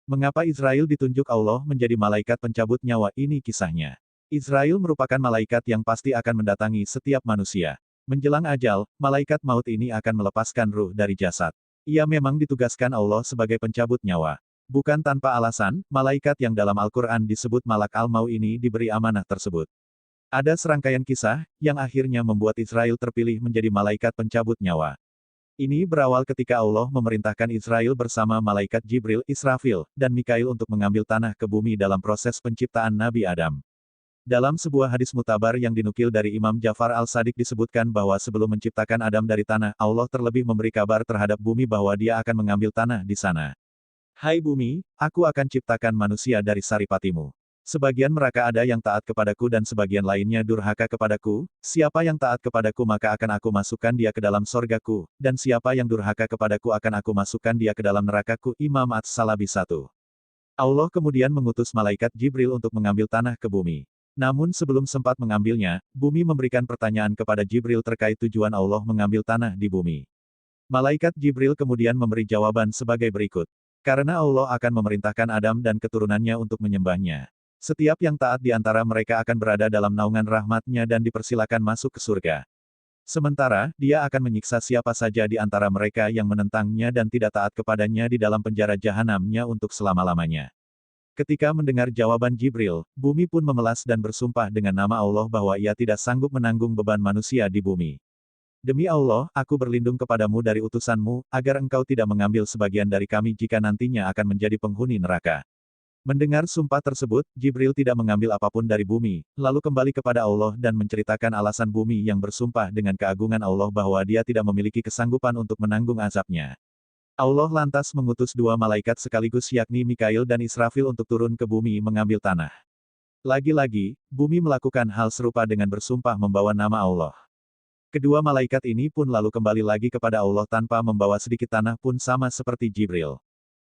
Mengapa Israel ditunjuk Allah menjadi malaikat pencabut nyawa? Ini kisahnya. Israel merupakan malaikat yang pasti akan mendatangi setiap manusia. Menjelang ajal, malaikat maut ini akan melepaskan ruh dari jasad. Ia memang ditugaskan Allah sebagai pencabut nyawa. Bukan tanpa alasan, malaikat yang dalam Al-Quran disebut Malak Al-Maut ini diberi amanah tersebut. Ada serangkaian kisah, yang akhirnya membuat Israel terpilih menjadi malaikat pencabut nyawa. Ini berawal ketika Allah memerintahkan Israel bersama malaikat Jibril, Israfil, dan Mikail untuk mengambil tanah ke bumi dalam proses penciptaan Nabi Adam. Dalam sebuah hadis mutabar yang dinukil dari Imam Ja'far al-Shadiq disebutkan bahwa sebelum menciptakan Adam dari tanah, Allah terlebih memberi kabar terhadap bumi bahwa dia akan mengambil tanah di sana. Hai bumi, aku akan ciptakan manusia dari saripatimu. Sebagian mereka ada yang taat kepadaku dan sebagian lainnya durhaka kepadaku, siapa yang taat kepadaku maka akan aku masukkan dia ke dalam sorgaku, dan siapa yang durhaka kepadaku akan aku masukkan dia ke dalam nerakaku. Imam At-Salabi 1. Allah kemudian mengutus malaikat Jibril untuk mengambil tanah ke bumi. Namun sebelum sempat mengambilnya, bumi memberikan pertanyaan kepada Jibril terkait tujuan Allah mengambil tanah di bumi. Malaikat Jibril kemudian memberi jawaban sebagai berikut. Karena Allah akan memerintahkan Adam dan keturunannya untuk menyembahnya. Setiap yang taat di antara mereka akan berada dalam naungan rahmat-Nya dan dipersilakan masuk ke surga. Sementara, Dia akan menyiksa siapa saja di antara mereka yang menentangnya dan tidak taat kepadanya di dalam penjara jahanam-Nya untuk selama-lamanya. Ketika mendengar jawaban Jibril, bumi pun memelas dan bersumpah dengan nama Allah bahwa ia tidak sanggup menanggung beban manusia di bumi. Demi Allah, aku berlindung kepadamu dari utusanmu, agar engkau tidak mengambil sebagian dari kami jika nantinya akan menjadi penghuni neraka. Mendengar sumpah tersebut, Jibril tidak mengambil apapun dari bumi, lalu kembali kepada Allah dan menceritakan alasan bumi yang bersumpah dengan keagungan Allah bahwa dia tidak memiliki kesanggupan untuk menanggung azabnya. Allah lantas mengutus dua malaikat sekaligus yakni Mikail dan Israfil untuk turun ke bumi mengambil tanah. Lagi-lagi, bumi melakukan hal serupa dengan bersumpah membawa nama Allah. Kedua malaikat ini pun lalu kembali lagi kepada Allah tanpa membawa sedikit tanah pun sama seperti Jibril.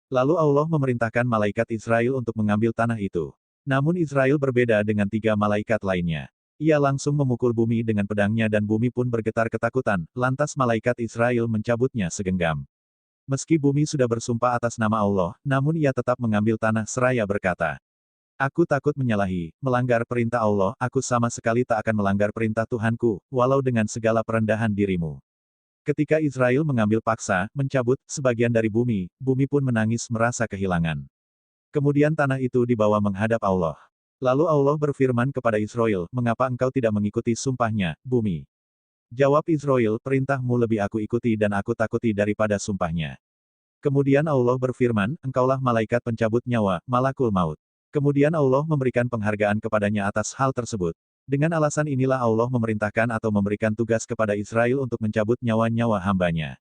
Lalu Allah memerintahkan malaikat Israel untuk mengambil tanah itu. Namun Israel berbeda dengan tiga malaikat lainnya. Ia langsung memukul bumi dengan pedangnya dan bumi pun bergetar ketakutan, lantas malaikat Israel mencabutnya segenggam. Meski bumi sudah bersumpah atas nama Allah, namun ia tetap mengambil tanah seraya berkata, "Aku takut menyalahi, melanggar perintah Allah, aku sama sekali tak akan melanggar perintah Tuhanku, walau dengan segala perendahan dirimu." Ketika Israel mengambil paksa, mencabut sebagian dari bumi, bumi pun menangis merasa kehilangan. Kemudian tanah itu dibawa menghadap Allah. Lalu Allah berfirman kepada Israel, "Mengapa engkau tidak mengikuti sumpahnya, bumi?" Jawab Israel, "Perintahmu lebih aku ikuti dan aku takuti daripada sumpahnya." Kemudian Allah berfirman, "Engkaulah malaikat pencabut nyawa, Malakul Maut." Kemudian Allah memberikan penghargaan kepadanya atas hal tersebut. Dengan alasan inilah Allah memerintahkan atau memberikan tugas kepada Israel untuk mencabut nyawa-nyawa hambanya.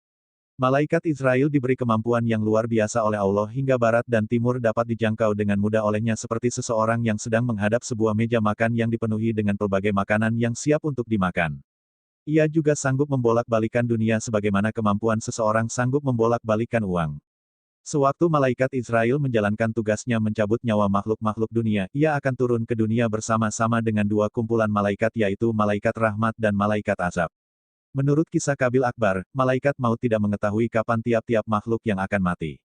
Malaikat Israel diberi kemampuan yang luar biasa oleh Allah hingga barat dan timur dapat dijangkau dengan mudah olehnya seperti seseorang yang sedang menghadap sebuah meja makan yang dipenuhi dengan pelbagai makanan yang siap untuk dimakan. Ia juga sanggup membolak-balikan dunia sebagaimana kemampuan seseorang sanggup membolak-balikan uang. Sewaktu malaikat Israel menjalankan tugasnya mencabut nyawa makhluk-makhluk dunia, ia akan turun ke dunia bersama-sama dengan dua kumpulan malaikat yaitu malaikat rahmat dan malaikat azab. Menurut kisah Kabil Akbar, malaikat maut tidak mengetahui kapan tiap-tiap makhluk yang akan mati.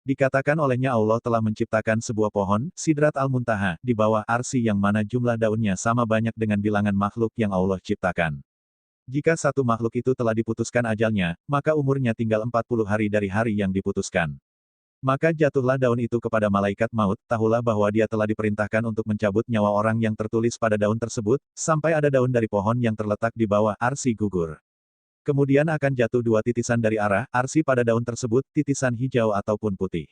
Dikatakan olehnya Allah telah menciptakan sebuah pohon, Sidrat Al-Muntaha, di bawah arsy yang mana jumlah daunnya sama banyak dengan bilangan makhluk yang Allah ciptakan. Jika satu makhluk itu telah diputuskan ajalnya, maka umurnya tinggal 40 hari dari hari yang diputuskan. Maka jatuhlah daun itu kepada malaikat maut, tahulah bahwa dia telah diperintahkan untuk mencabut nyawa orang yang tertulis pada daun tersebut, sampai ada daun dari pohon yang terletak di bawah arsy gugur. Kemudian akan jatuh dua titisan dari arah arsy pada daun tersebut, titisan hijau ataupun putih.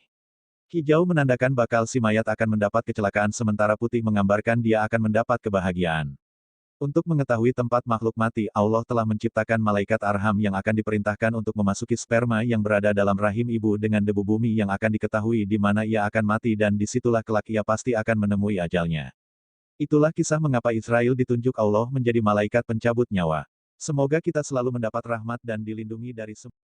Hijau menandakan bakal si mayat akan mendapat kecelakaan sementara putih menggambarkan dia akan mendapat kebahagiaan. Untuk mengetahui tempat makhluk mati, Allah telah menciptakan malaikat arham yang akan diperintahkan untuk memasuki sperma yang berada dalam rahim ibu dengan debu bumi yang akan diketahui di mana ia akan mati dan disitulah kelak ia pasti akan menemui ajalnya. Itulah kisah mengapa Israel ditunjuk Allah menjadi malaikat pencabut nyawa. Semoga kita selalu mendapat rahmat dan dilindungi dari semua